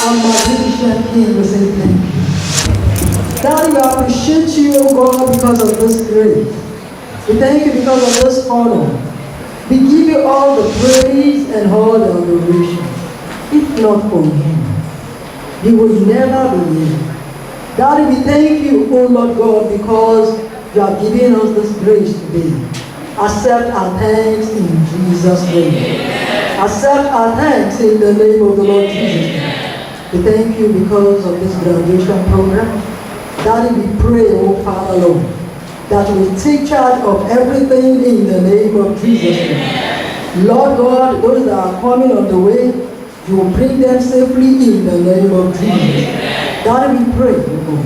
and magnificent King, we say thank you. Daddy, we appreciate you, O God, because of this grace. We thank you because of this honor. We give you all the praise and all the adoration. If not for you, we would never be here. Daddy, we thank you, O Lord God, because you have given us this grace today. Accept our thanks in Jesus' name. Accept our thanks in the name of the Lord Jesus. We thank you because of this graduation program. Daddy, we pray, O Father Lord, that we take charge of everything in the name of Jesus. Lord God, those that are coming on the way, you will bring them safely in the name of Jesus. Daddy, we pray, O God,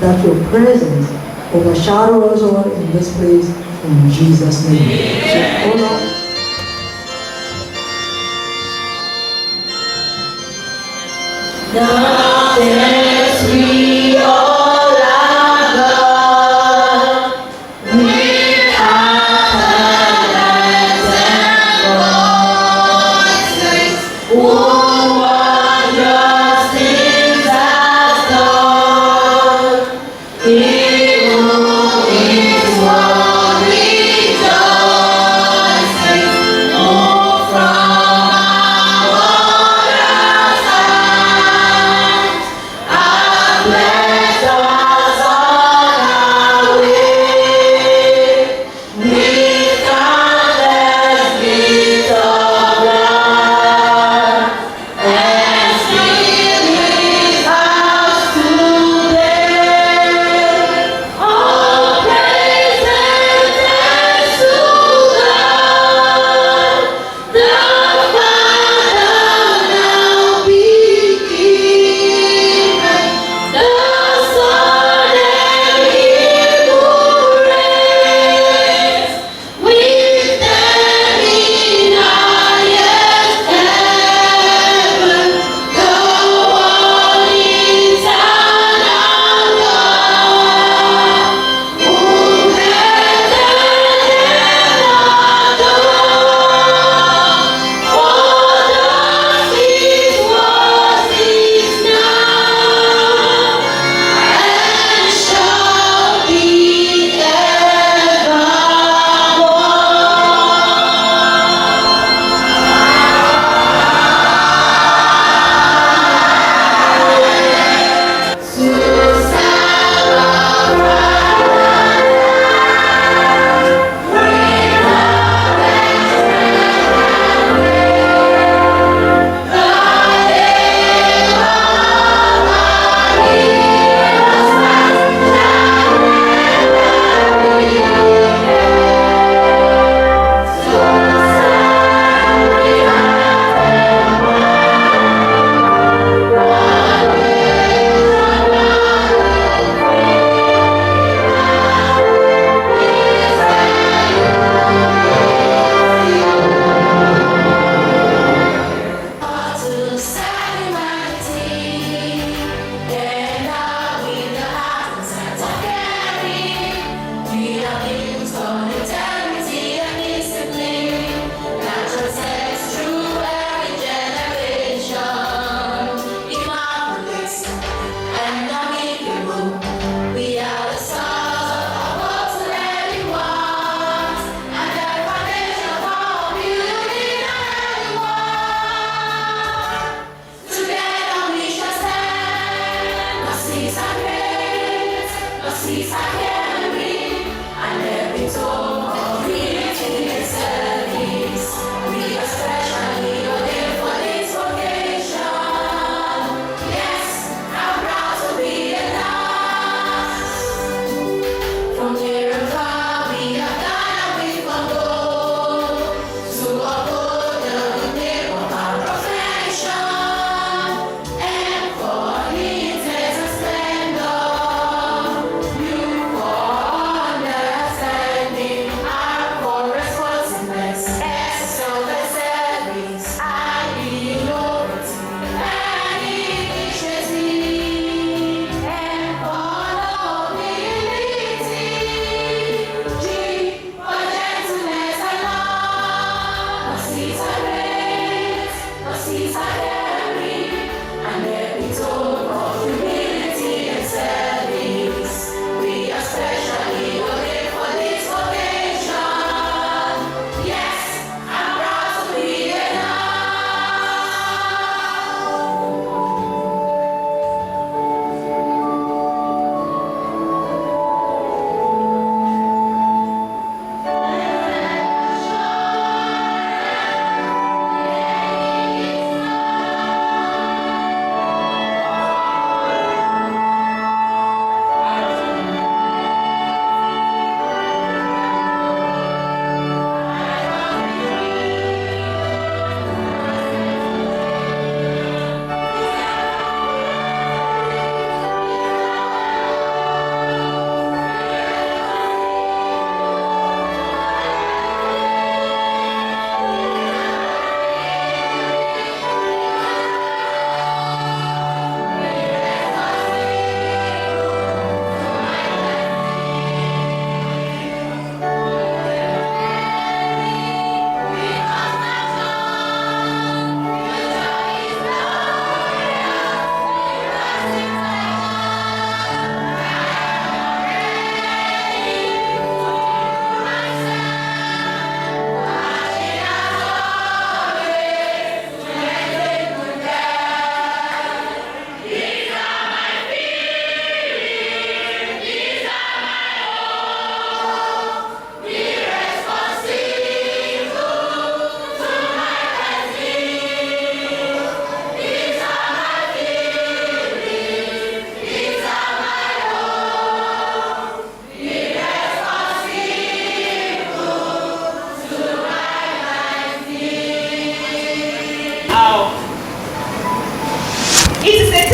that your presence overshadow us all in this place in Jesus' name. So, honor. Now dance we all are God with our talents and voices. Oh, wondrous things has done. He who is one rejoicing. Oh, from our wondrous hearts.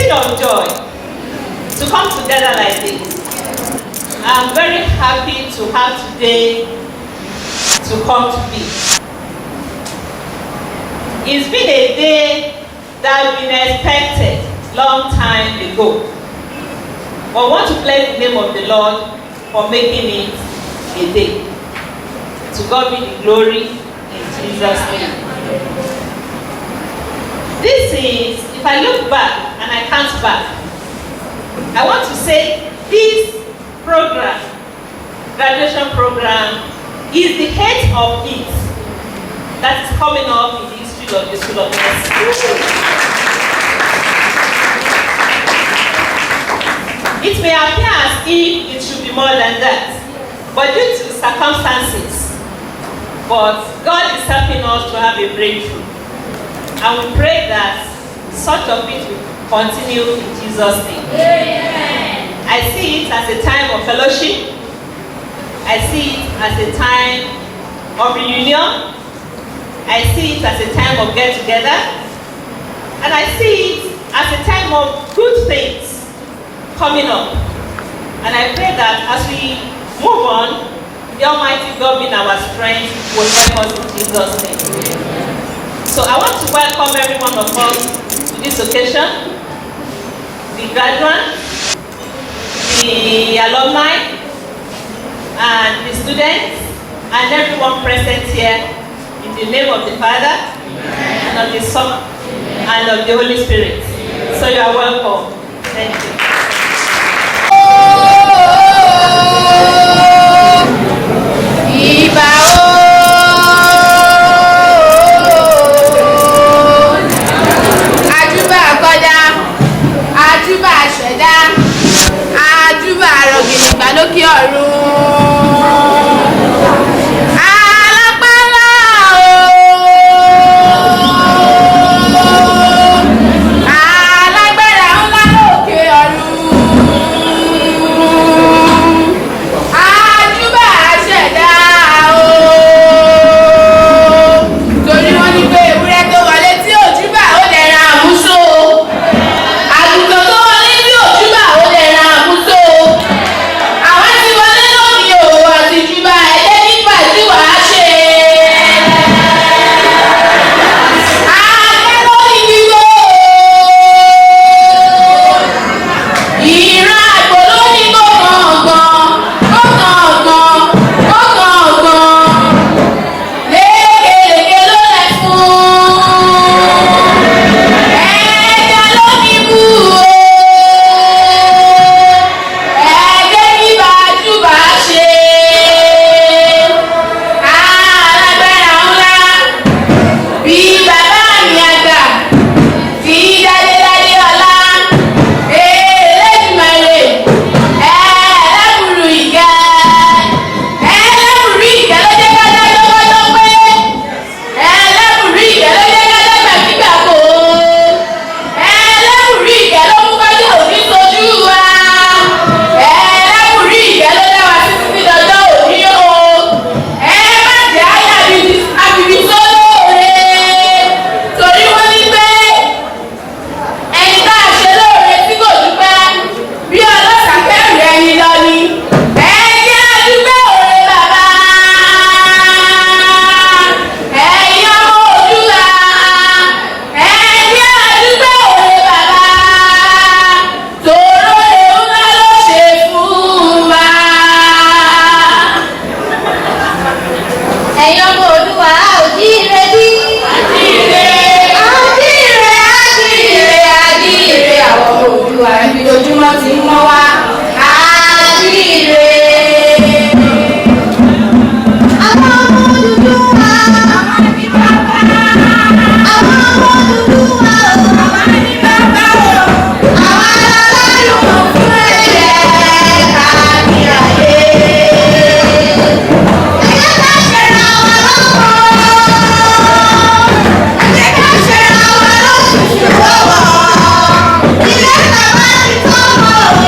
thing of joy to come together like this. I'm very happy to have today to come to be. It's been a day that we expected long time ago. But I want to bless the name of the Lord for making it a day. To God be the glory in Jesus' name. This is, if I look back and I count back, I want to say this program, graduation program, is the head of it that is coming up in the history of the School of Nursing. It may appear as if it should be more than that, but due to circumstances, but God is helping us to have a breakthrough. And we pray that such of it will continue in Jesus' name. Amen. I see it as a time of fellowship. I see it as a time of reunion. I see it as a time of get together. And I see it as a time of good things coming up. And I pray that as we move on, the Almighty God being our strength will help us in Jesus' name. So I want to welcome every one of us to this occasion, the graduates, the alumni, and the students, and everyone present here in the name of the Father, and of the Son, and of the Holy Spirit. So you are welcome. Thank you. Ìbà o, àjúbà kọjá, àjúbà ṣẹ̀dá, àjúbà rọ̀gìnìgbà lókè ọ̀run. Alápálá o, alágbára ńlá lókè ọ̀run. Oh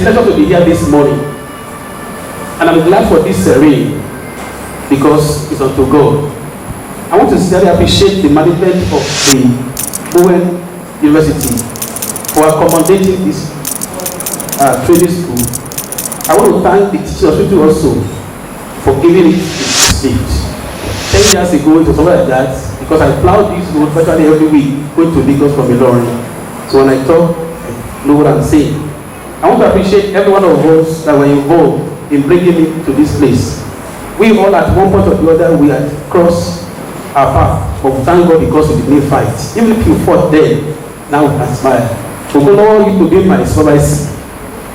pleasure to be here this morning. And I'm glad for this rain because it's unto God. I want to sincerely appreciate the management of the Bowen University for accommodating this training school. I want to thank the teaching hospital also for giving it its lift. 10 years ago, it was something like that because I plowed this road virtually every week going to Lagos from Ilorin. So when I talk, I know what I'm saying. I want to appreciate every one of us that were involved in bringing me to this place. We all at one point or the other, we had crossed our path, but thank God because we didn't fight. Even if you fought then, now we can smile. Ogolowo used to be my supervisor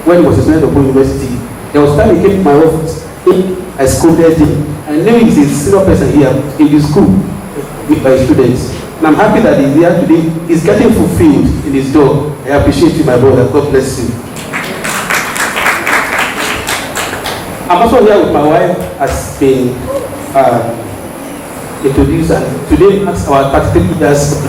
when he was a student of Bowen University. There was time he came to my office. I scolded him. I knew he's a senior person here in the school with my students. And I'm happy that he's here today. He's getting fulfilled in his job. I appreciate you, my brother. God bless you. I'm also here with my wife, has been introduced, and today marks our 33 years.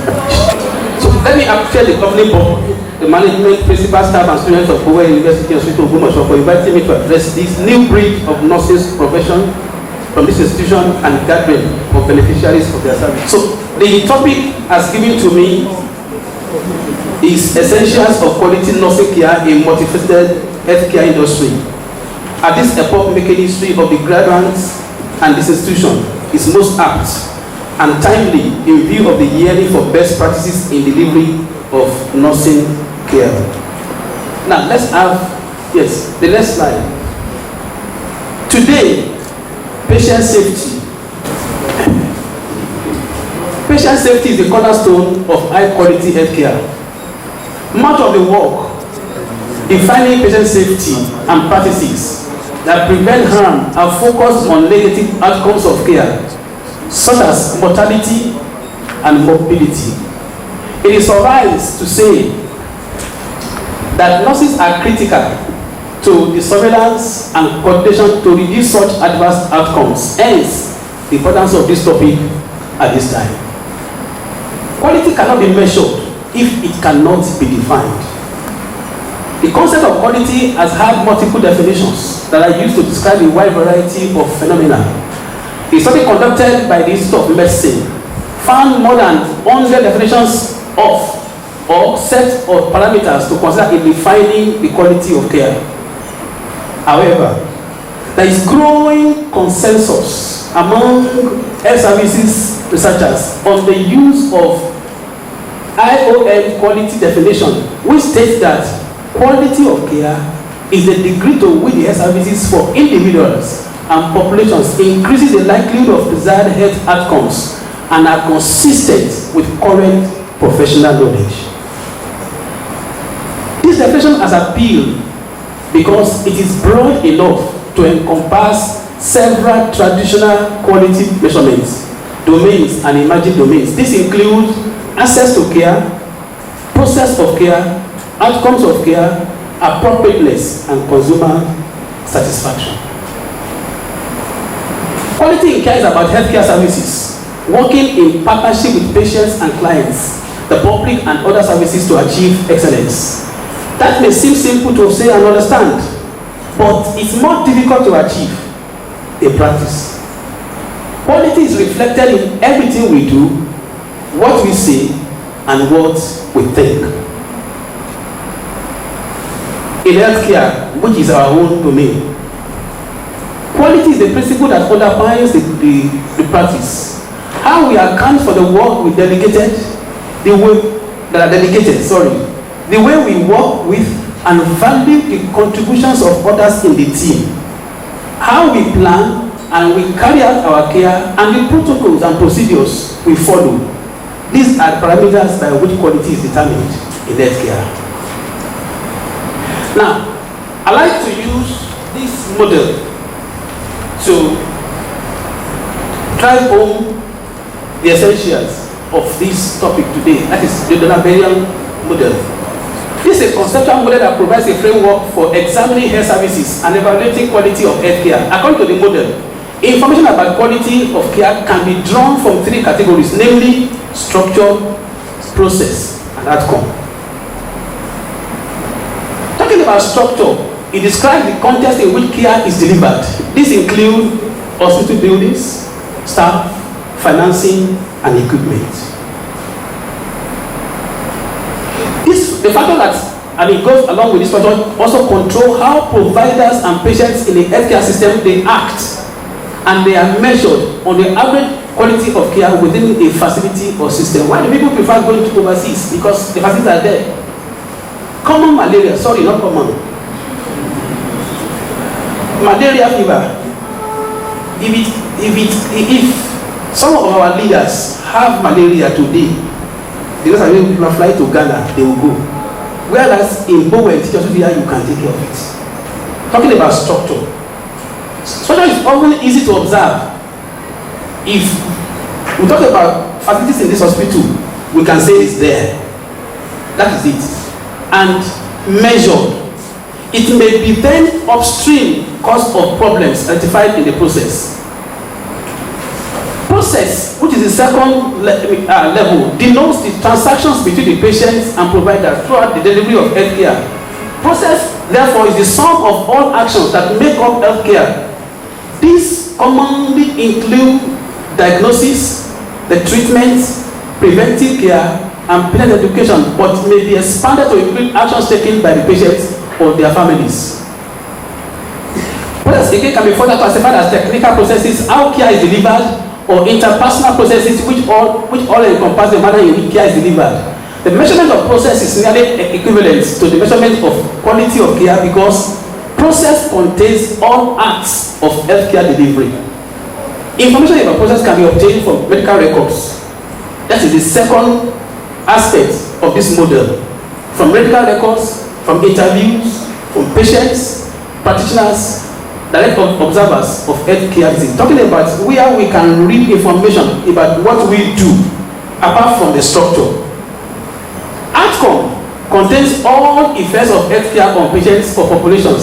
So let me appreciate the company board, the management, principal staff, and students of Bowen University Hospital of Ogbomoso for inviting me to address this new breed of nurses profession from this institution and gathering of beneficiaries of their service. So the topic as given to me is essentials of quality nursing care in multifaceted healthcare industry. At this epoch-making history of the graduates and this institution is most apt and timely in view of the yearning for best practices in delivery of nursing care. Now let's have, yes, the next slide. Today, patient safety. Patient safety is the cornerstone of high-quality healthcare. Much of the work defining patient safety and practices that prevent harm are focused on negative outcomes of care, such as mortality and morbidity. It is suffice to say that nurses are critical to the surveillance and coordination to reduce such adverse outcomes. Hence, the importance of this topic at this time. Quality cannot be measured if it cannot be defined. The concept of quality has had multiple definitions that are used to describe a wide variety of phenomena. A study conducted by the Institute of Medicine found more than 100 definitions of or set of parameters to consider in defining the quality of care. However, there is growing consensus among health services researchers on the use of IOM quality definition, which states that quality of care is the degree to which the health services for individuals and populations increases the likelihood of desired health outcomes and are consistent with current professional knowledge. This definition has appealed because it is broad enough to encompass several traditional quality measurements, domains, and emerging domains. This includes access to care, process of care, outcomes of care, appropriateness, and consumer satisfaction. Quality in care is about healthcare services, working in partnership with patients and clients, the public, and other services to achieve excellence. That may seem simple to say and understand, but it's more difficult to achieve in practice. Quality is reflected in everything we do, what we say, and what we think. In healthcare, which is our own domain, quality is the principle that underpins the practice. How we account for the work we delegated, the way we work with and value the contributions of others in the team, how we plan and we carry out our care, and the protocols and procedures we follow. These are parameters by which quality is determined in healthcare. Now, I like to use this model to drive home the essentials of this topic today. That is the Donabellian model. This is a conceptual model that provides a framework for examining health services and evaluating quality of health care. According to the model, information about quality of care can be drawn from three categories, namely structure, process, and outcome. Talking about structure, it describes the context in which care is delivered. These include hospital buildings, staff, financing, and equipment. The factor that, and it goes along with this factor, also control how providers and patients in the healthcare system they act, and they are measured on the average quality of care within a facility or system. Why do people prefer going to overseas? Because the facilities are there. Common malaria, sorry, not common. Malaria fever. If some of our leaders have malaria today, because I mean people fly to Ghana, they will go. Whereas in Bowen, teachers here, you can take care of it. Talking about structure. Structure is often easy to observe. If we talk about facilities in this hospital, we can say it's there. That is it. And measured. It may be then upstream cause of problems identified in the process. Process, which is the second level, denotes the transactions between the patients and providers throughout the delivery of healthcare. Process, therefore, is the sum of all actions that make up healthcare. These commonly include diagnosis, the treatment, preventive care, and patient education, but may be expanded to include actions taken by the patients or their families. Process again can be further classified as technical processes, how care is delivered, or interpersonal processes which all encompass the manner in which care is delivered. The measurement of process is nearly equivalent to the measurement of quality of care because process contains all acts of healthcare delivery. Information about process can be obtained from medical records. That is the second aspect of this model. From medical records, from interviews, from patients, practitioners, direct observers of healthcare disease, talking about where we can read information about what we do apart from the structure. Outcome contains all effects of healthcare on patients or population,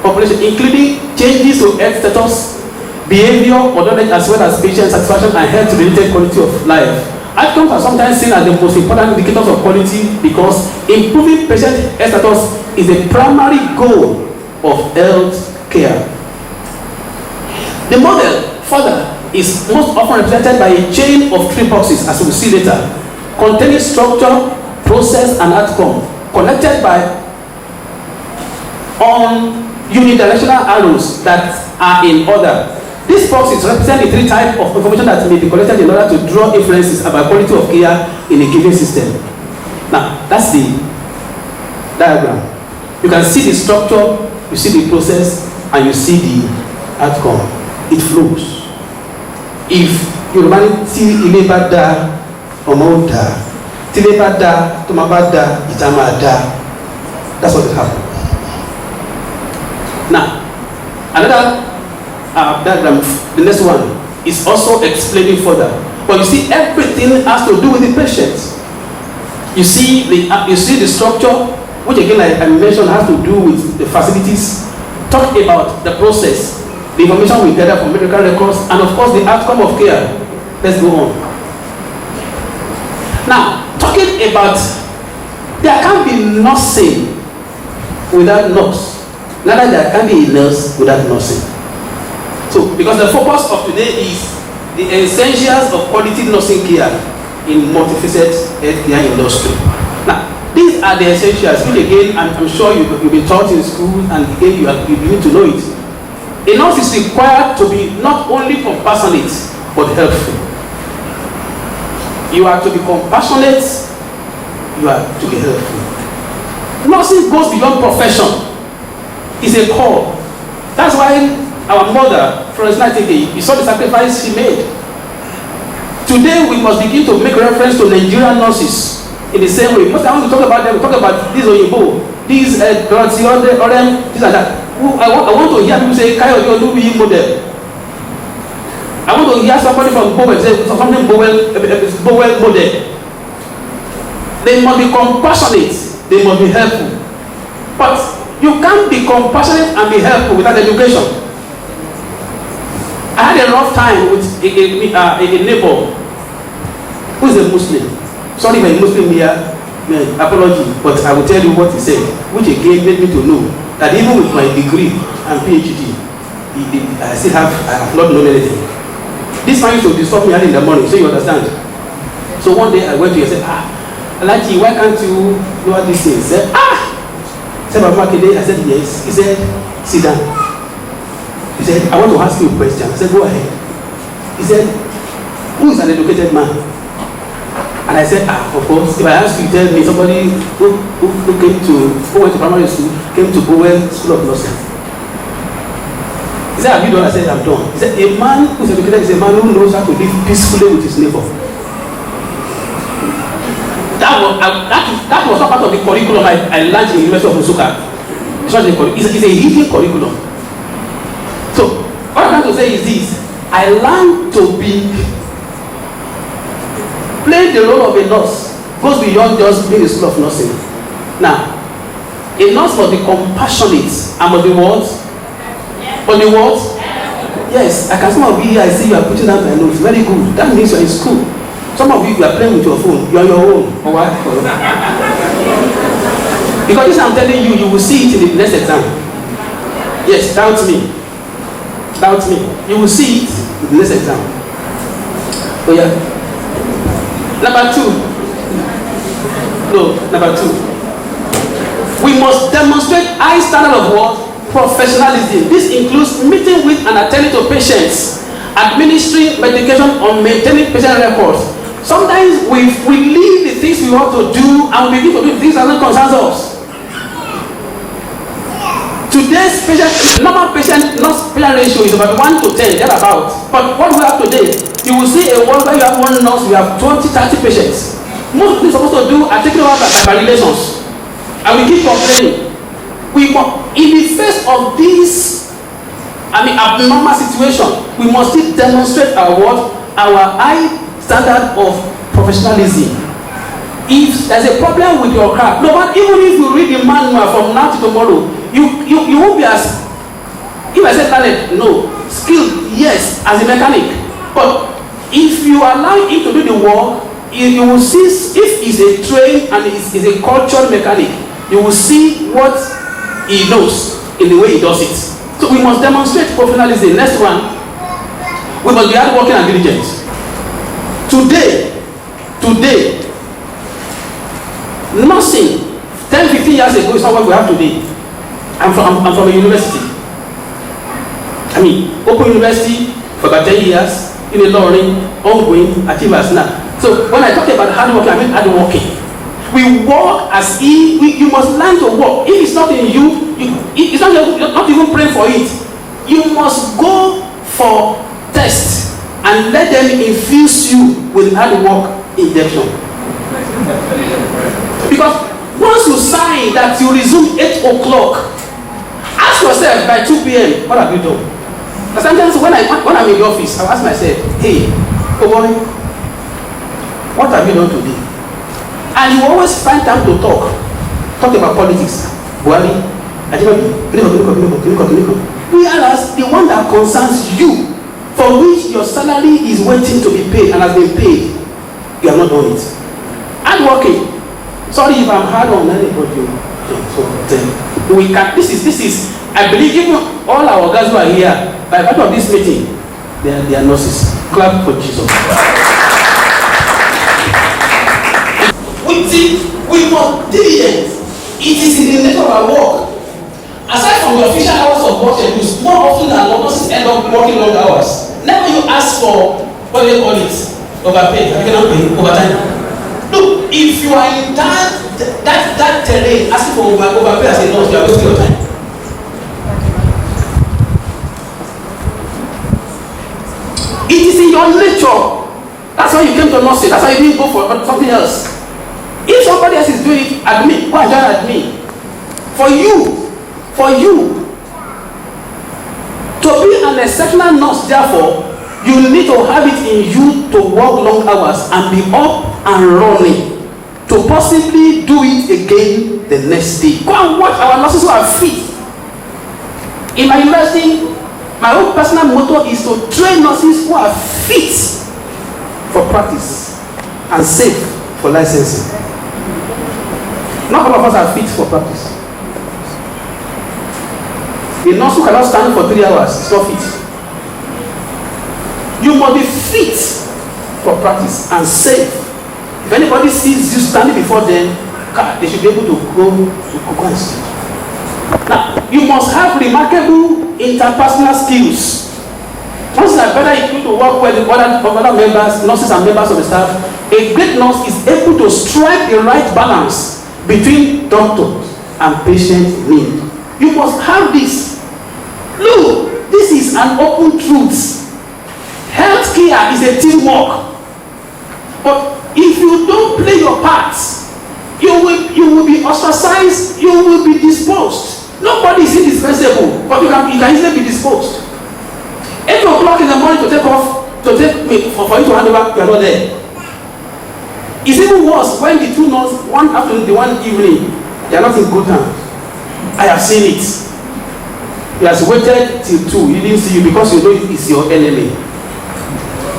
including changes to health status, behavior, or knowledge, as well as patient satisfaction and health-related quality of life. Outcomes are sometimes seen as the most important indicators of quality because improving patient health status is a primary goal of health care. The model, further, is most often represented by a chain of 3 boxes, as we will see later, containing structure, process, and outcome, connected by unidirectional arrows that are in order. These boxes represent the 3 types of information that may be collected in order to draw inferences about quality of care in a given system. Now, that's the diagram. You can see the structure, you see the process, and you see the outcome. It flows. If humanity ilé bá dá, ọmọ ó dá. Tí ilé bá dá, tọ́mọ bá dá, ìta máa dá. That's what it happened. Now, another diagram, the next one, is also explaining further. But you see, everything has to do with the patient. You see the structure, which again, like I mentioned, has to do with the facilities. Talk about the process, the information we gather from medical records, and of course the outcome of care. Let's go on. Now, talking about, there can't be nursing without nurse. Neither there can be a nurse without nursing. So, because the focus of today is the essentials of quality nursing care in multifaceted healthcare industry. Now, these are the essentials, which again, I'm sure you've been taught in school, and again, you need to know it. A nurse is required to be not only compassionate, but helpful. You are to be compassionate, you are to be helpful. Nursing goes beyond profession. It's a call. That's why our mother, Florence Nightingale, you saw the sacrifice she made. Today, we must begin to make reference to Nigerian nurses in the same way. Most I want to talk about them, we talk about this Oyinbo, these Orem, this and that. I want to hear people say, Kayode Olubiyi model. I want to hear somebody from Bowen say something Bowen model. They must be compassionate, they must be helpful. But you can't be compassionate and be helpful without education. I had a rough time with a neighbor who is a Muslim. Sorry if I'm Muslim here, apology, but I will tell you what he said, which again made me to know that even with my degree and PhD, I have not known anything. This man used to disturb me early in the morning, so you understand. So one day I went to him and said, Alaji, why can't you know what this is? He said, said, Baba Makinde. I said, yes. He said, sit down. He said, I want to ask you a question. I said, go ahead. He said, who is an educated man? And I said, of course, if I ask you, tell me somebody who went to primary school, came to Bowen School of Nursing. He said, have you done? I said, I'm done. He said, a man who is educated is a man who knows how to live peacefully with his neighbor. That was not part of the curriculum I learned in the University of Nsukka. It's not the curriculum. It's a hidden curriculum. So, what I'm trying to say is this. I learned to be playing the role of a nurse goes beyond just being a school of nursing. Now, a nurse must be compassionate and must be what? Must be what? Yes, I can some of you here, I see you are putting down my nose. Very good. That means you are in school. Some of you are playing with your phone. You are your own. Or what? Because this I'm telling you, you will see it in the next exam. Yes, doubt me. Doubt me. You will see it in the next exam. Oh yeah. Number two. We must demonstrate high standard of what? Professionalism. This includes meeting with and attending to patients, administering medication, or maintaining patient records. Sometimes we leave the things we want to do and we begin to do things that don't concern us. Today's normal patient ratio is about 1 to 10, thereabout. But what we have today, you will see a world where you have one nurse, you have 20, 30 patients. Most things we're supposed to do are taken over by relations. And we keep complaining. In the face of this, abnormal situation, we must still demonstrate our high standard of professionalism. If there's a problem with your car, even if you read the manual from now to tomorrow, you won't be as, if I say talent, no, skilled, yes, as a mechanic. But if you allow him to do the work, you will see if he's a trained and is a cultured mechanic, you will see what he knows in the way he does it. So we must demonstrate professionalism. Next one, we must be hardworking and diligent. Today, nursing 10-15 years ago is not what we have today. I'm from a university. Open University for about 10 years, in a learning, ongoing, achievers now. So when I talk about hard working, I mean hard working. We work as if you must learn to work. If it's not in you, it's not even praying for it. You must go for tests and let them infuse you with hard work injection. Because once you sign that you resume 8 o'clock, ask yourself by 2 p.m. what have you done? And sometimes when I'm in the office, I'll ask myself, hey, oh boy, what have you done today? And you always find time to talk about politics. Buhari, whereas the one that concerns you, for which your salary is waiting to be paid and has been paid, you have not done it. Hard working. Sorry if I'm hard on anybody. We can. This is. I believe even all our guys who are here, by part of this meeting, they are nurses. Clap for Jesus. We must diligent. It is in the nature of our work. Aside from the official hours of work schedules, more often than not, nurses end up working long hours. Never you ask for what do they call it? Overpay. Have you cannot pay overtime? Look, if you are in that terrain asking for overpay as a nurse, you are wasting your time. It is in your nature. That's why you came to nursing. That's why you didn't go for something else. If somebody else is doing it, admit. Go and join admit. For you to be an exceptional nurse, therefore, you need to have it in you to work long hours and be up and running to possibly do it again the next day. Go and watch our nurses who are fit. In my university, my own personal motto is to train nurses who are fit for practice and safe for licensing. Not all of us are fit for practice. A nurse who cannot stand for 3 hours is not fit. You must be fit for practice and safe. If anybody sees you standing before them, they should be able to go and sleep. Now, you must have remarkable interpersonal skills. Nurses are better equipped to work well with other members, nurses and members of the staff. A great nurse is able to strike the right balance between doctors and patient need. You must have this. Look, this is an open truth. Healthcare is a teamwork. But if you don't play your part, you will be ostracized, you will be disposed. Nobody is indispensable, but you can easily be disposed. 8 o'clock in the morning to take me for you to hand over, you are not there. It's even worse when the two nurses, one afternoon, the one evening, they are not in good hands. I have seen it. He has waited till 2, he didn't see you because you know it's your enemy.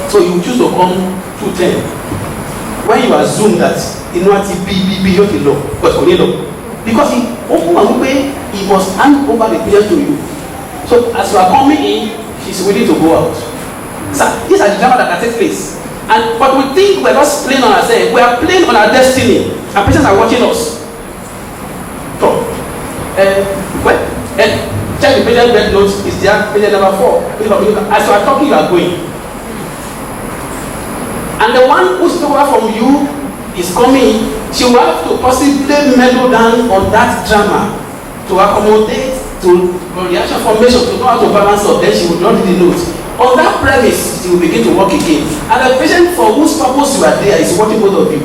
So you choose to come 2:10. When you assume that you know what he law, because he opened way, he must hand over the patient to you. So as you are coming in, she's willing to go out. So these are the drama that can take place. But we think we're just playing on ourselves. We are playing on our destiny. And patients are watching us. So, check the patient bed notes. Is there patient number 4? As you are talking, you are going. And the one who's over from you is coming. She will have to possibly mellow down on that drama to accommodate to reaction formation, to know how to balance up. Then she will not the notes. On that premise, she will begin to work again. And the patient for whose purpose you are there is watching both of you.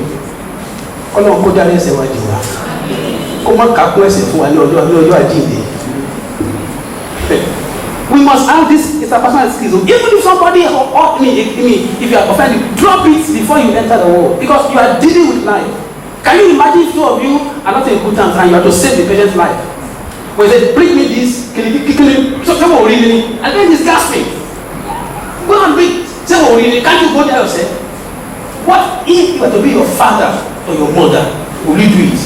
We must have this interpersonal skills. Even if somebody hurt me, if you are offended, drop it before you enter the world. Because you are dealing with life. Can you imagine if 2 of you are not in good terms and you have to save the patient's life? When they say, bring me this, kill him, so someone will read me, and then he's gasping. Go and read, say, oh, really, can't you go there yourself? What if you were to be your father or your mother? Will you do it?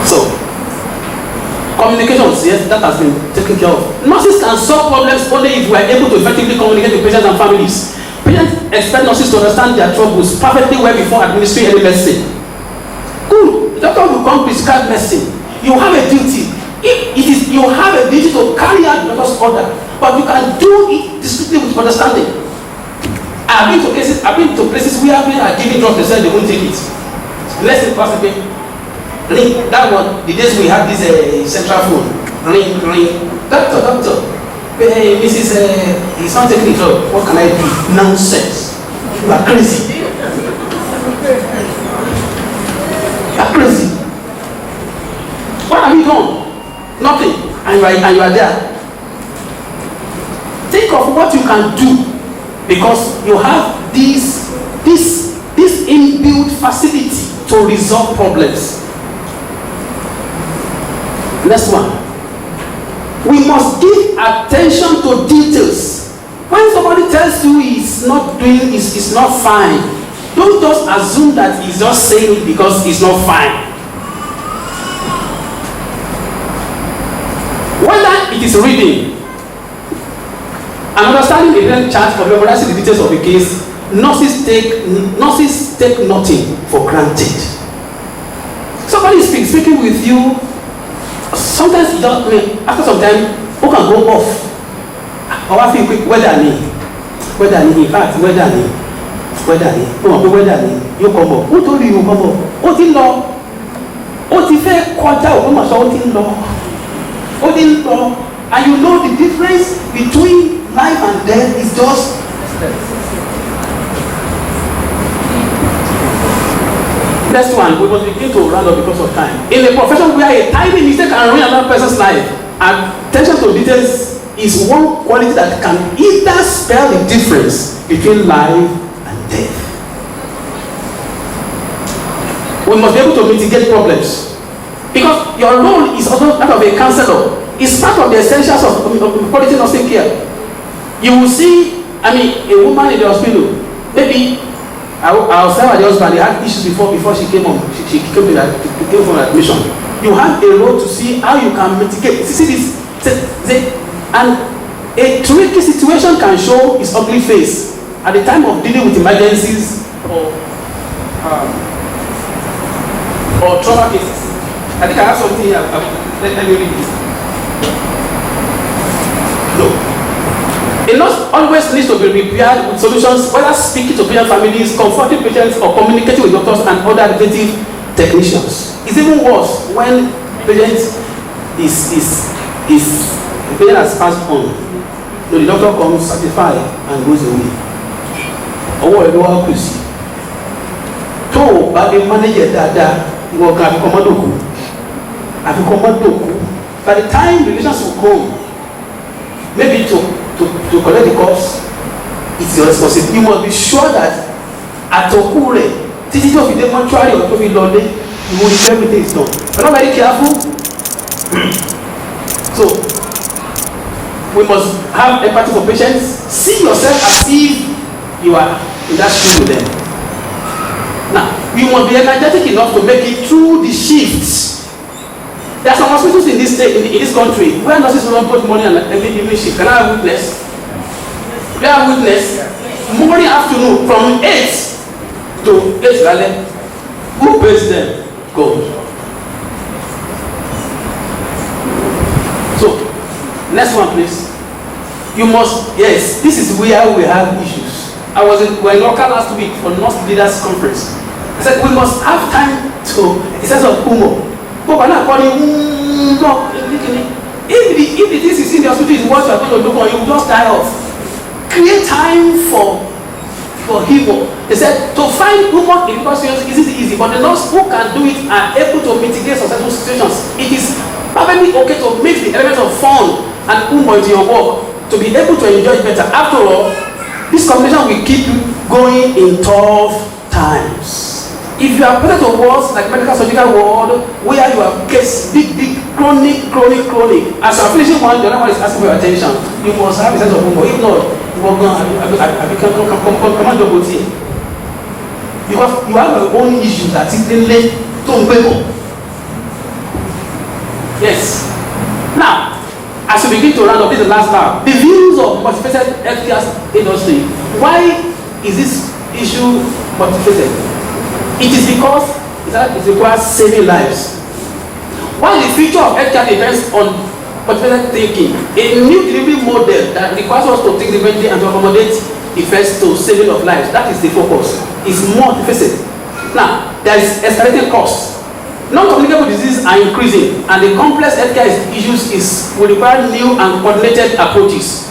So, communications, yes, that has been taken care of. Nurses can solve problems only if we are able to effectively communicate with patients and families. Patients expect nurses to understand their troubles perfectly well before administering any medicine. Good. The doctor will come prescribe medicine. You have a duty. You have a duty to carry out the doctor's order, but you can do it discreetly with understanding. I've been to places where people are giving drugs, they said they won't take it. Let's say possibly ring that one. The days we have this central phone, ring. Doctor. Hey, Mrs. He's not taking the drug. What can I do? Nonsense. You are crazy. You are crazy. What have you done? Nothing, and you are there. Think of what you can do, because you have this inbuilt facility to resolve problems. Next one. We must give attention to details. When somebody tells you he's not doing, is not fine, don't just assume that he's just saying it because he's not fine. Whether it is reading and understanding the written chart or memorizing the details of the case, nurses take nothing for granted. Somebody is speaking with you. Sometimes you don't. After some time, who can go off? Or I feel quick. Whether in fact, whether you come up. Who told you you come up? What in law? What if a quarter of what in law? And you know the difference between life and death is just next one. We must begin to round up because of time. In a profession where a tiny mistake can ruin another person's life, attention to details is one quality that can either spell the difference between life and death. We must be able to mitigate problems. Because your role is also that of a counselor. It's part of the essentials of quality nursing care. You will see, a woman in the hospital, maybe I was telling the husband, they had issues before she came home. She came from admission. you have a role to see how you can mitigate. See this, and a tricky situation can show its ugly face at the time of dealing with emergencies or trauma cases. I think I have something here. Let me read this. No. A nurse always needs to be prepared with solutions, whether speaking to patient families, comforting patients, or communicating with doctors and other administrative technicians. It's even worse when patient the patient has passed on. So the doctor comes certified and goes away. Ọwọ́ ẹ̀ ló wá kù sí. Tó o bá dé manager dáadáa, ìwọ kan àfikọ́ mọ́dòkú. Àfikọ́ mọ́dòkú. By the time the relations will come, maybe to collect the cost, it's your responsibility. You must be sure that àtọ̀kù rẹ̀ títí tó fi dé mọ́túárì or tó fi lọlé, you will ensure everything is done. You're not very careful. So we must have empathy for patients. See yourself as if you are in that shoe with them. Now, you must be energetic enough to make it through the shifts. There are some hospitals in this state, in this country, where nurses will not put money on every evening shift. Can I have witness? Can I have witness? Morning, afternoon, from 8 to 8 Raleigh. Who pays them? God. So, next one, please. You must, yes, this is where we have issues. We were in local last week for Nurse Leaders Conference. I said, we must have time to, a sense of humor. But we're not calling, if the things you see in the hospital is what you are going to do for, you will just die off. Create time for humor. They said, to find humor in situations isn't easy, but the nurse who can do it are able to mitigate successful situations. It is perfectly okay to mix the elements of fun and humor into your work, to be able to enjoy it better. After all, this combination will keep you going in tough times. If you are present to wards like medical surgical ward, where you have case big, chronic, as you are finishing one, the other one is asking for your attention, you must have a sense of humor. If not, you are going to come double team. Because you have your own issues that is late to people. Yes. Now, as we begin to round up, this is the last part. The views of multifaceted healthcare industry. Why is this issue multifaceted? It is because it requires saving lives. While the future of healthcare depends on multifaceted thinking, a new delivery model that requires us to think differently and to accommodate effects to saving of lives, that is the focus. It's multifaceted. Now, there is escalating costs. Non-communicable diseases are increasing, and the complex healthcare issues will require new and coordinated approaches.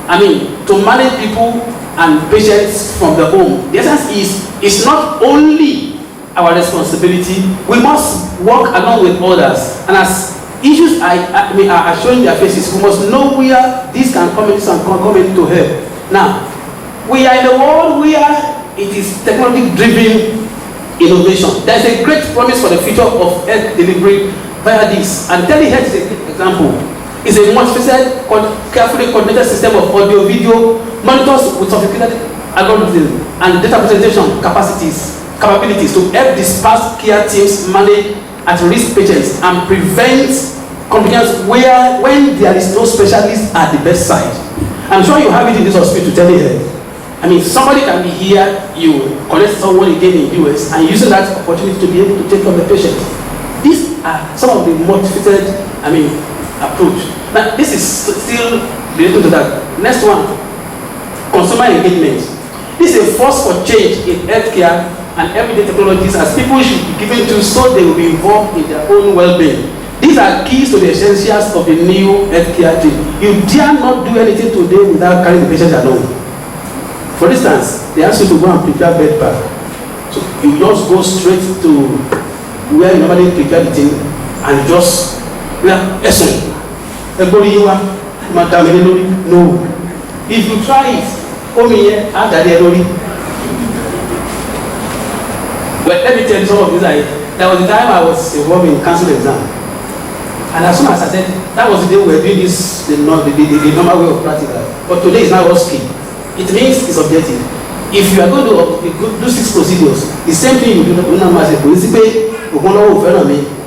To manage people and patients from the home. The essence is, it's not only our responsibility, we must work along with others. And as issues are showing their faces, we must know where this can come into help. Now, we are in a world where it is technology-driven innovation. There is a great promise for the future of health delivery via this. And telehealth is a good example. It's a multifaceted, carefully coordinated system of audio, video, monitors with sophisticated algorithms and data presentation capabilities to help dispersed care teams manage at-risk patients and prevent complications when there is no specialist at the bedside. I'm sure you have it in this hospital, telehealth. Somebody can be here, you connect someone again in the US, and using that opportunity to be able to take care of the patient. These are some of the multifaceted, approach. Now, this is still related to that. Next one, consumer engagement. This is a force for change in healthcare and everyday technologies, as people should be given to so they will be involved in their own well-being. These are keys to the essentials of the new healthcare team. You dare not do anything today without carrying the patient along. For instance, they ask you to go and prepare bed bath. So you just go straight to where you normally prepare the thing and just, no. If you try it, but let me tell you some of these. There was a time I was involved in council exam. And as soon as I said, that was the day we were doing this, the normal way of practical. But today is now all skill. It means it's objective. If you are going to do 6 procedures, the same thing you do,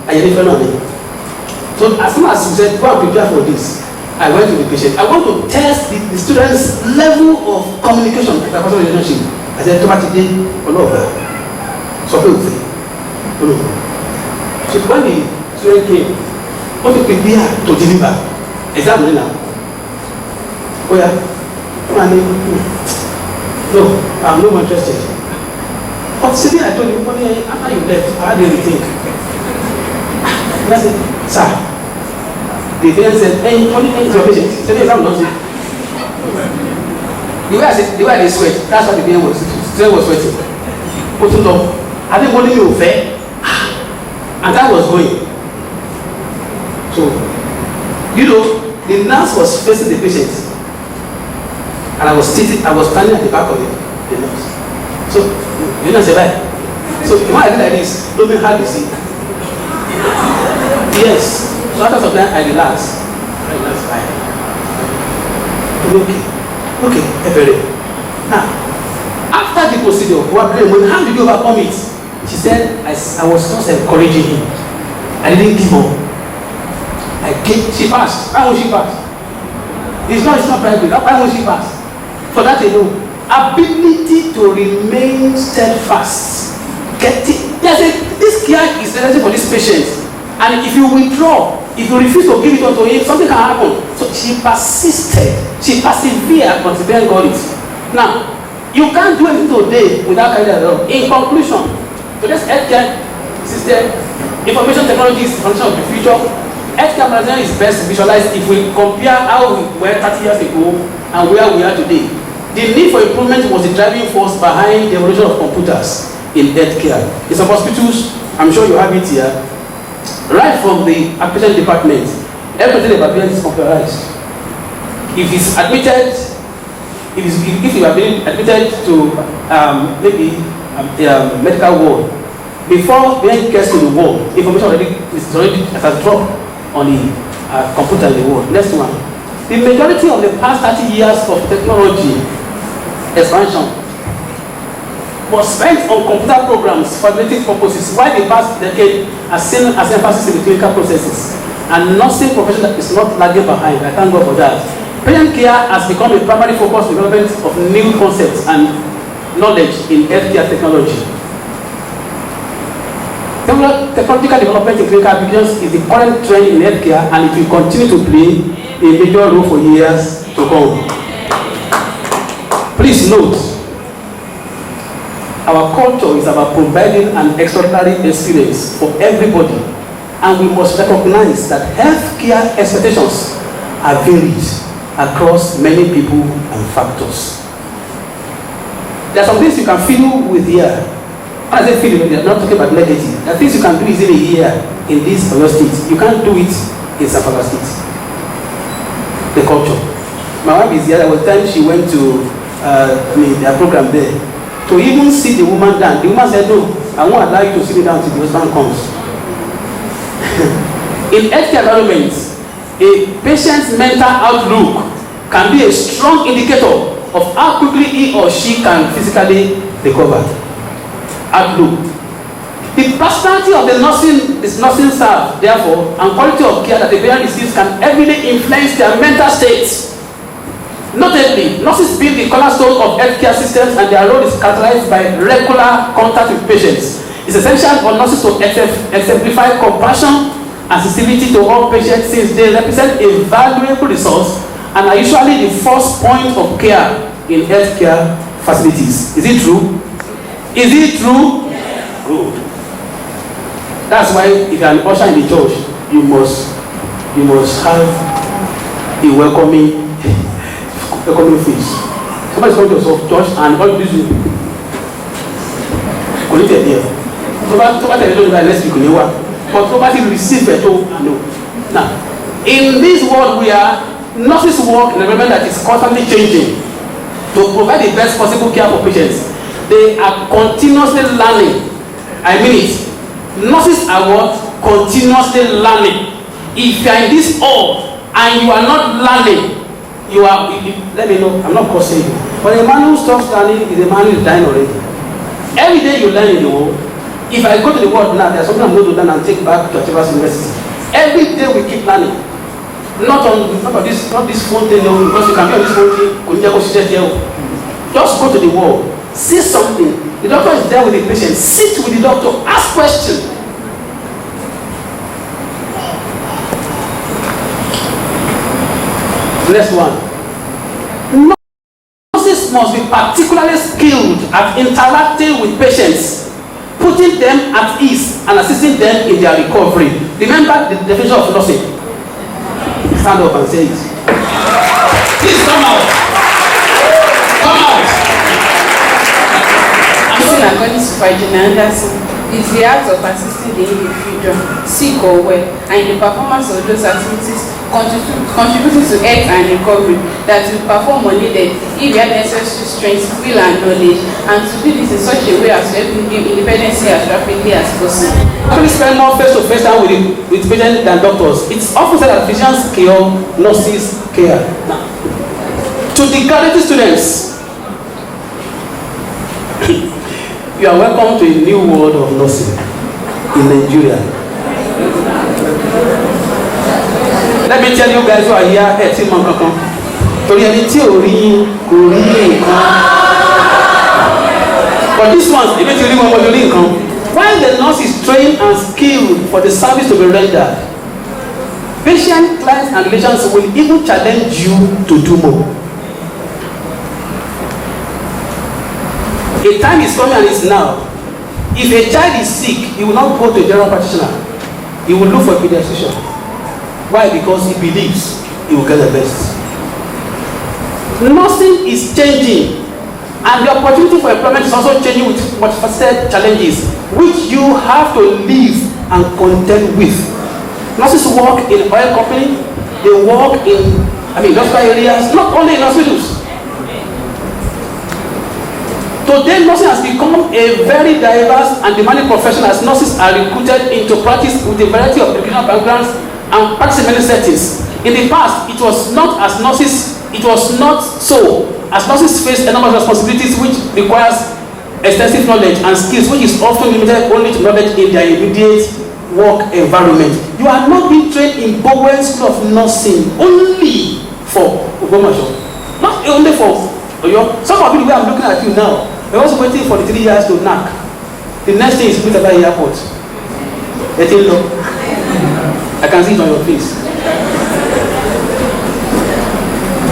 I didn't know me. So as soon as you said, go and prepare for this, I went to the patient. I want to test the student's level of communication, interpersonal relationship. I said, today, all over. So, so when the student came, what to prepare to deliver? Examine now. Oh yeah. No, I'm not interested. But sitting, I told you, after you left, I had to rethink. And I said, sir, the parent said, hey, only is your patient. He said, yes, I'm not. The way I sweat, that's what the parent was. The student was sweating. Put it up. I didn't want you fair. And that was going. So, you know, the nurse was facing the patient. And I was standing at the back of the nurse. So, you know, say, right? So, when I did like this, don't be hard to see. Yes. So, after some time, I relaxed. Fine. Okay, very. Now, after the procedure, how did you overcome it? She said, I was just encouraging him. I didn't give up. She passed. Why won't she pass? It's not private. Why won't she pass? For that alone, ability to remain steadfast. This care is necessary for this patient. And if you withdraw, if you refuse to give it unto him, something can happen. So she persisted. She persevered until then got it. Now, you can't do anything today without carrying that out. In conclusion, today's healthcare system, information technology is the function of the future. Healthcare management is best visualized if we compare how we were 30 years ago and where we are today. The need for improvement was the driving force behind the evolution of computers in healthcare. In some hospitals, I'm sure you have it here, right from the outpatient department, everything about patient is computerized. If it's admitted, if you are being admitted to maybe medical ward, before the patient gets to the ward, information is already at a drop on the computer in the ward. Next one. The majority of the past 30 years of technology expansion was spent on computer programs for analytic purposes, while the past decade has seen as emphasis in the clinical processes. And nursing profession is not lagging behind. I thank God for that. Patient care has become a primary focus development of new concepts and knowledge in healthcare technology. Technological development in clinical applications is the current trend in healthcare, and it will continue to play a major role for years to come. Please note, our culture is about providing an extraordinary experience for everybody, and we must recognize that healthcare expectations are varied across many people and factors. There are some things you can feel with here. When I say feel, they are not talking about negative. There are things you can do easily here in this Oyo State. You can't do it in Zamfara State. The culture. My wife is here. There was a time she went to their program there. To even sit the woman down, the woman said, no, I won't allow you to sit me down until the husband comes. In healthcare environments, a patient's mental outlook can be a strong indicator of how quickly he or she can physically recover. Outlook. The personality of the nursing staff, therefore, and quality of care that the patient receives can heavily influence their mental states. Notably, nurses build the cornerstone of healthcare systems, and their role is characterized by regular contact with patients. It's essential for nurses to exemplify compassion and sensitivity to all patients, since they represent a valuable resource and are usually the first point of care in healthcare facilities. Is it true? Is it true? Yes. Good. That's why if you are an usher in the church, you must have a welcoming face. Somebody is coming to yourself, church, and all this will connected here. Somebody don't know next week, but somebody receive it. No. Now, in this world we are, nurses work in a environment that is constantly changing to provide the best possible care for patients. They are continuously learning. I mean it. Nurses are what? Continuously learning. If you are in this hall and you are not learning, let me know, I'm not cursing you. But a man who stops learning is a man who is dying already. Every day you learn in the world. If I go to the world now, there's something I'm going to learn and take back to Achievers University. Every day we keep learning. Not this phone thing, no, because you can be on this phone thing. Just go to the world, see something. The doctor is there with the patient. Sit with the doctor, ask questions. Next one. Nurses must be particularly skilled at interacting with patients, putting them at ease and assisting them in their recovery. Remember the definition of nursing. Stand up and say it. Please come out. Come out. According to Virginia Anderson, is the act of assisting the individual, sick or well, and in the performance of those activities contributing to health and recovery that will perform when needed if you have necessary strength, skill and knowledge, and to do this in such a way as to help him gain independence as rapidly as possible. Actually spend more face-to-face time with patients than doctors. It's often said that physicians care, nurses care. Now, to the graduate students, you are welcome to a new world of nursing in Nigeria. Let me tell you guys who are here, but this one, while the nurse is trained and skilled for the service to be rendered, patient, clients, and relations will even challenge you to do more. A time is coming and it's now. If a child is sick, he will not go to a general practitioner. He will look for a pediatrician. Why? Because he believes he will get the best. Nursing is changing, and the opportunity for employment is also changing with multifaceted challenges, which you have to live and contend with. Nurses work in oil company, they work in industrial areas, not only in hospitals. Today, nursing has become a very diverse and demanding profession as nurses are recruited into practice with a variety of educational backgrounds and practice in many settings. In the past, it was not so, as nurses face enormous responsibilities which requires extensive knowledge and skills, which is often limited only to knowledge in their immediate work environment. You are not being trained in Bowen School of Nursing only for Ogomasho, not only for Oyo. Some of you, the way I'm looking at you now, we're also waiting for the 3 years to knock. The next thing is Mutaba Airport. I can see it on your face.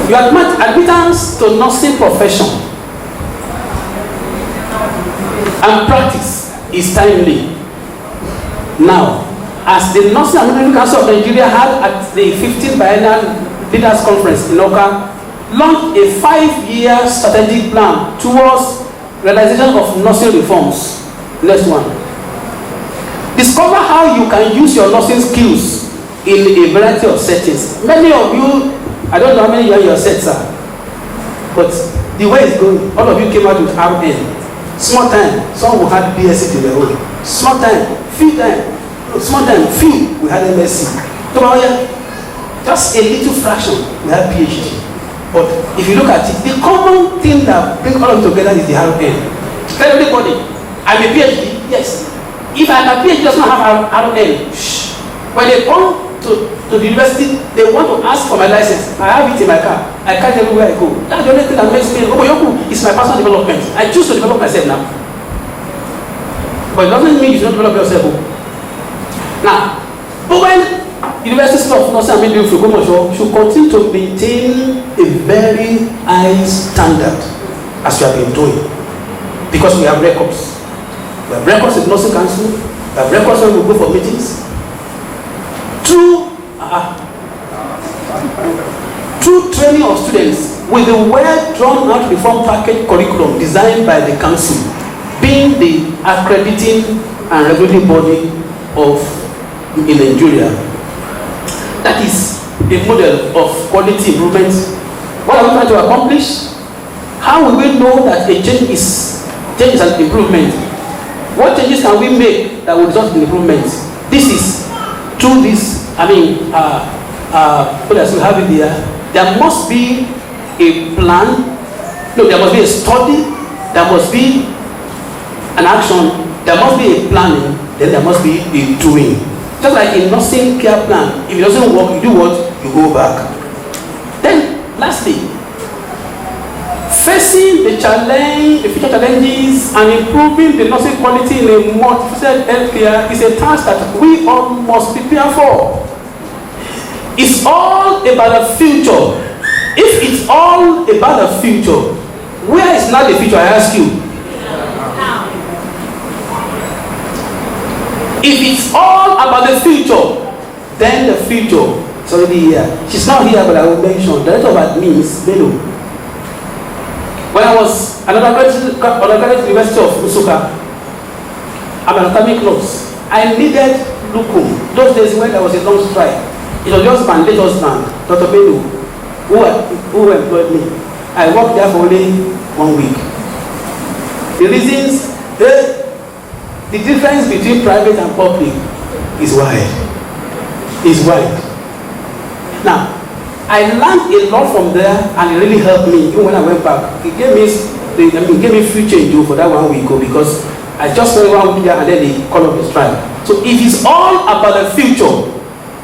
Your admittance to nursing profession and practice is timely. Now, as the Nursing and Midwifery Council of Nigeria had at the 15th Biennial Leaders Conference in Oka, launched a 5-year strategic plan towards realization of nursing reforms. Next one. Discover how you can use your nursing skills in a variety of settings. Many of you, I don't know how many your sets are, but the way it's going, all of you came out with RN. Small time, some will have BSc to their own. Small time, few time, small time, few we had MSc. Just a little fraction we have PhD. But if you look at it, the common thing that brings all of them together is the RN. Tell everybody, I'm a PhD, yes. If I'm a PhD does not have RN, shh. When they come to the university, they want to ask for my license. I have it in my car. I can't tell you where I go. That's the only thing that makes me, Oboyoku is my personal development. I choose to develop myself now. But it doesn't mean you should not develop yourself. Now, when University of Nursing and Midwifery should continue to maintain a very high standard as we have been doing, because we have records. We have records in Nursing Council. We have records when we go for meetings. Through training of students with a well drawn out reform package curriculum designed by the council, being the accrediting and regulatory body of in Nigeria. That is a model of quality improvement. What are we trying to accomplish? How will we know that a change is an improvement? What changes can we make that will result in improvement? This is through this. What else we have in there? There must be a plan. No, there must be a study. There must be an action there must be a planning, then there must be a doing. Just like a nursing care plan, if it doesn't work, you do what? You go back. Then, lastly, facing the challenge, the future challenges, and improving the nursing quality in a multifaceted healthcare is a task that we all must prepare for. It's all about the future. If it's all about the future, where is not the future, I ask you? If it's all about the future, then the future is already here. She's not here, but I will mention. Director of admins, Bello. When I was at undergraduate University of Usuka, I'm an academic nurse. I needed locum. Those days when there was a long strike, it was just my late husband, Dr. Bello, who employed me. I worked there for only 1 week. The reasons, the difference between private and public is wide. Now, I learned a lot from there, and it really helped me. Even when I went back, it gave me free change for that 1 week because I just spent 1 week there and then they call up the strike. So if it's all about the future,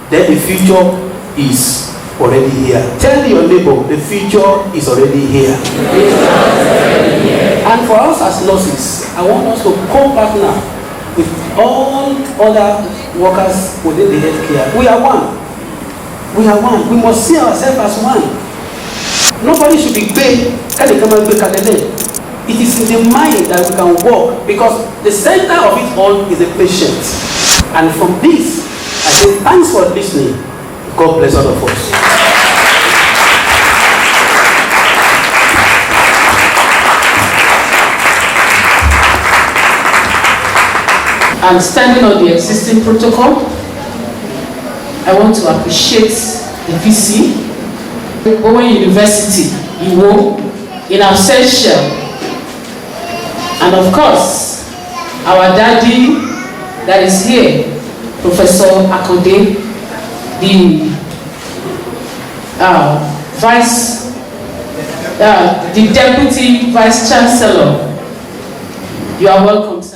then the future is already here. Tell your neighbor, the future is already here. And for us as nurses, I want us to co-partner with all other workers within the healthcare. We are one. We must see ourselves as one. Nobody should be big. It is in the mind that we can work, because the center of it all is the patient. And from this, I say thanks for listening. God bless all of us. And standing on the existing protocol, I want to appreciate the VC, Owen University, Iwo, in absentia, and of course, our daddy that is here, Professor Akode, the Deputy Vice Chancellor. You are welcome, sir.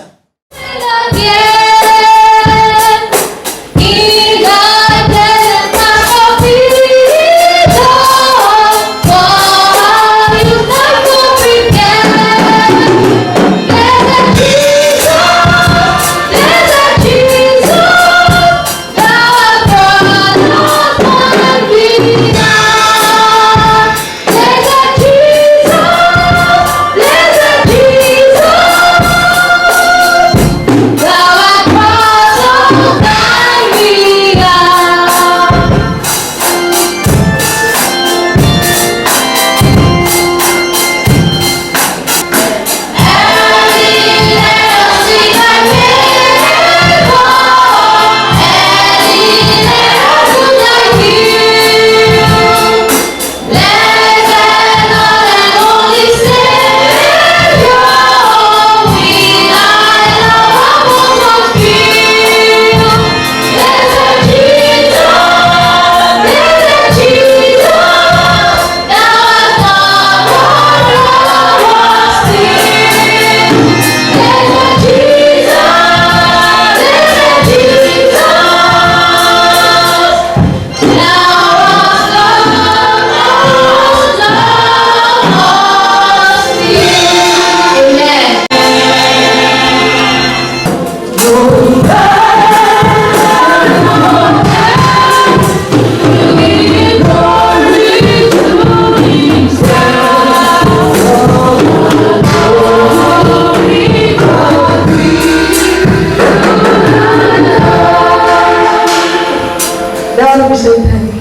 Father, we say thank you.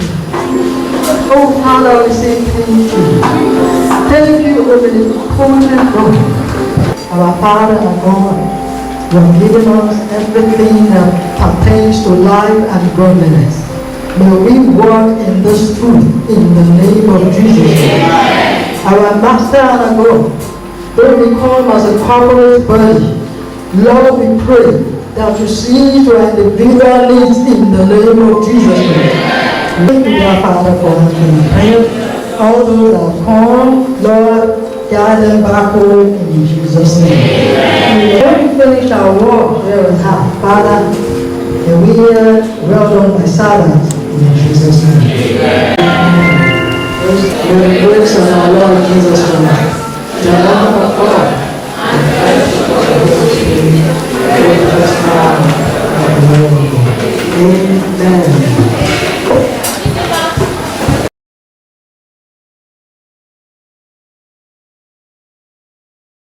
Oh, Father, we say thank you. Thank you, omnipotent God. Our Father and God, you have given us everything that pertains to life and godliness. May we walk in this truth in the name of Jesus. Amen. Our Master and God, though we come as a corporate body, Lord, we pray that you see to our individual needs in the name of Jesus. Thank you, our Father, for having prayer. All those that have come, Lord, guide them back home in Jesus' name. When we finish our work here on earth, Father, and we hear, well done, my servant, in Jesus' name. Amen. Praise the grace of our Lord Jesus Christ.